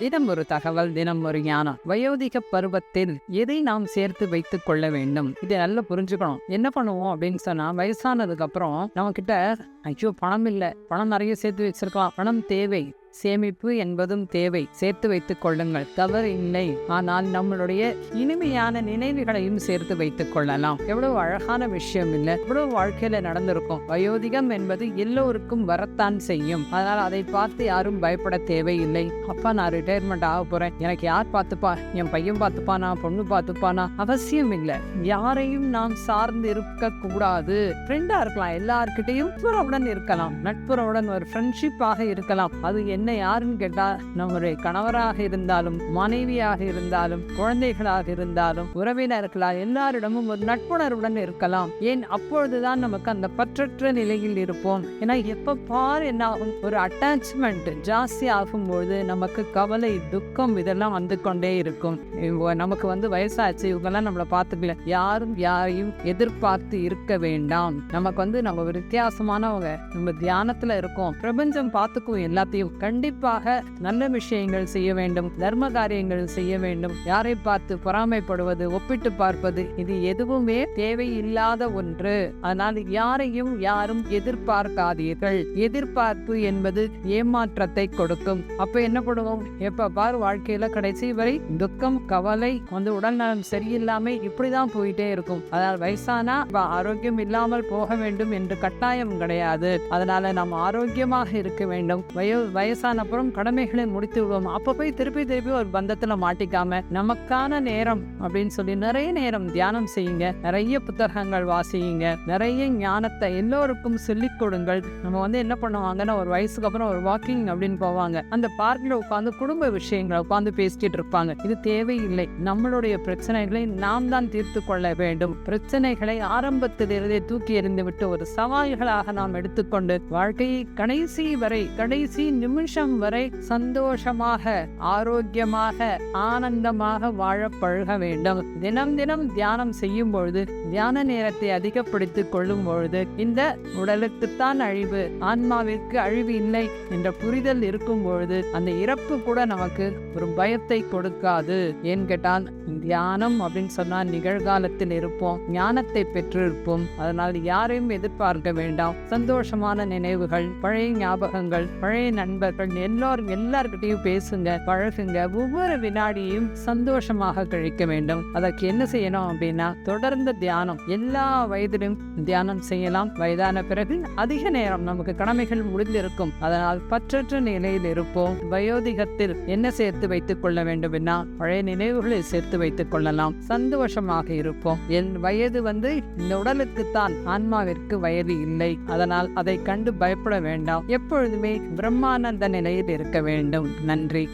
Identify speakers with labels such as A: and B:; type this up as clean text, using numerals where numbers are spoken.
A: தினம் ஒரு தகவல், தினம் ஒரு ஞானம். வயோதிக பருவத்தில் எதை நாம் சேர்த்து வைத்துக் கொள்ள வேண்டும், இதை நல்லா புரிஞ்சுக்கணும். என்ன பண்ணுவோம் அப்படின்னு சொன்னா, வயசானதுக்கு அப்புறம் நம்ம கிட்ட ஐயோ பணம் இல்லை, பணம் நிறைய சேர்த்து வச்சிருக்கலாம், பணம் தேவை, சேமிப்பு என்பதும் தேவை, சேர்த்து வைத்துக் கொள்ளுங்கள், தவறு இல்லை. ஆனால் நம்மளுடைய இனிமையான நினைவுகளையும் சேர்த்து வைத்துக் கொள்ளலாம். எவ்வளவு அழகான விஷயம் இல்லை? எவ்வளவு வாழ்க்கையில நடந்திருக்கும். வயோதிகம் என்பது எல்லோருக்கும் வரத்தான் செய்யும். அதனால் அதை பார்த்து யாரும் பயப்பட தேவையில்லை. அப்பா நான் ரிட்டையர்மெண்ட் ஆக போறேன், எனக்கு யார் பார்த்துப்பா, என் பையன் பார்த்துப்பானா, பொண்ணு பார்த்துப்பானா, அவசியம் இல்லை. யாரையும் நாம் சார்ந்து இருக்க கூடாது. ஃப்ரெண்டா இருக்கலாம், எல்லார்கிட்டையும் நட்புறவுடன் இருக்கலாம், நட்புறவுடன் ஒரு ஃப்ரெண்ட்ஷிப்பாக இருக்கலாம். அது என்ன யாருன்னு கேட்டா, நம்முடைய கணவராக இருந்தாலும், மனைவியாக இருந்தாலும், குழந்தைகளாக இருந்தாலும், உறவினர்களாக எல்லாரிடமும் ஒரு நட்புணர்வுடன் இருக்கலாம். ஏன், அப்பொழுதுதான் நமக்கு அந்த பற்றற்ற நிலையில் இருப்போம். ஏன்னா எப்ப பார் என்ன ஆகும், ஒரு அட்டாச்மெண்ட் ஜாஸ்தி ஆகும்போது நமக்கு கவலை, துக்கம் இதெல்லாம் வந்து கொண்டே இருக்கும். நமக்கு வயசாச்சு, இவங்கெல்லாம் நம்மளை பார்த்துக்கல, யாரும் யாரையும் எதிர்பார்த்து இருக்க வேண்டாம். நமக்கு நம்ம ஒரு வித்தியாசமானவங்க, நம்ம தியானத்துல இருக்கோம், பிரபஞ்சம் பார்த்துக்கும் எல்லாத்தையும். கண்டிப்பாக நல்ல விஷயங்கள் செய்ய வேண்டும், தர்ம காரியங்கள் செய்ய வேண்டும். யாரை பார்த்து பொறாமைப்படுவது, ஒப்பிட்டு பார்ப்பது, இது எதுவுமே தேவையில்லாத ஒன்று. அதனால் யாரையும் யாரும் எதிர்பார்க்காதீர்கள். எதிர்பார்ப்பு என்பது ஏமாற்றத்தை கொடுக்கும். அப்ப என்ன பண்ணுவோம், எப்ப பார் வாழ்க்கையில கடைசி வரை துக்கம், கவலை, உடல் நலம் சரியில்லாம இப்படிதான் போயிட்டே இருக்கும். அதனால் வயசானா ஆரோக்கியம் இல்லாமல் போக வேண்டும் என்று கட்டாயம் கிடையாது. அதனால நாம் ஆரோக்கியமாக இருக்க வேண்டும். வயசான அப்புறம் கடமைகளை முடித்து விடுவோம். அப்ப போய் திருப்பி ஒரு பந்தத்துல மாட்டிக்காம, நமக்கான நேரம் அப்படின்னு சொல்லி நிறைய நேரம் தியானம் செய்யுங்க, நிறைய புத்தகங்கள் வாசியுங்க, நிறைய ஞானத்தை எல்லோருக்கும் சொல்லிக் கொடுங்கள். நம்ம என்ன பண்ணுவாங்கன்னா, ஒரு வயசுக்கு அப்புறம் ஒரு வாக்கிங் அப்படின்னு போவாங்க, அந்த பார்க்ல உட்கார்ந்து குடும்ப விஷயங்களை உட்கார்ந்து பேசிட்டு இருப்பாங்க. இது தேவையில்லை. நம்மளுடைய பிரச்சனைகளை நாம் தான் தீர்த்து கொள்ள வேண்டும். பிரச்சனைகளை ஆரம்பத்திலிருந்தே தூக்கி எறிந்து விட்டு ஒரு சவால்களாக நாம் எடுத்துக்கொண்டு வாழ்க்கையை கடைசி நிமிஷம் வரை சந்தோஷமாக, ஆரோக்கியமாக, ஆனந்தமாக வாழ பழக வேண்டும். தினம் தியானம் செய்யும் பொழுது, தியான நேரத்தை அதிகப்படுத்திக் கொள்ளும் பொழுது, இந்த உடலுக்குத்தான் அழிவு, ஆன்மாவிற்கு அழிவு இல்லை என்ற புரிதல் இருக்கும் பொழுது, அந்த இறப்பு கூட நமக்கு ஒரு பயத்தை கொடுக்காது. ஏன் கேட்டால், தியானம் அப்படின்னு சொன்னா நிகழ்காலத்தில் இருப்போம், ஞானத்தை பெற்றிருப்போம். அதனால் யாரையும் எதிர்பார்க்க வேண்டாம். சந்தோஷமான நினைவுகள், பழைய ஞாபகங்கள், பழைய நண்பர்கள், எல்லார்கிட்டையும் பேசுங்க, பழகுங்க. ஒவ்வொரு வினாடியும் சந்தோஷமாக கழிக்க வேண்டும். அதற்கு என்ன செய்யணும் அப்படின்னா, தொடர்ந்து தியானம். எல்லா வயதிலும் தியானம் செய்யலாம். வயதான பிறகு அதிக நேரம் நமக்கு கடமைகள் முடிந்திருக்கும். அதனால் பற்றற்ற நிலையில் இருப்போம். வயோதிகத்தில் என்ன சேர்த்து வைத்துக் கொள்ள வேண்டும் என்னா, பழைய நினைவுகளை சேர்த்து வைத்துக் கொள்ளலாம். சந்தோஷமாக இருப்போம். என் வயது இந்த உடலுக்குத்தான், ஆன்மாவிற்கு வயது இல்லை. அதனால் அதை கண்டு பயப்பட வேண்டாம். எப்பொழுதுமே பிரம்மானந்த நிலையில் இருக்க வேண்டும். நன்றி.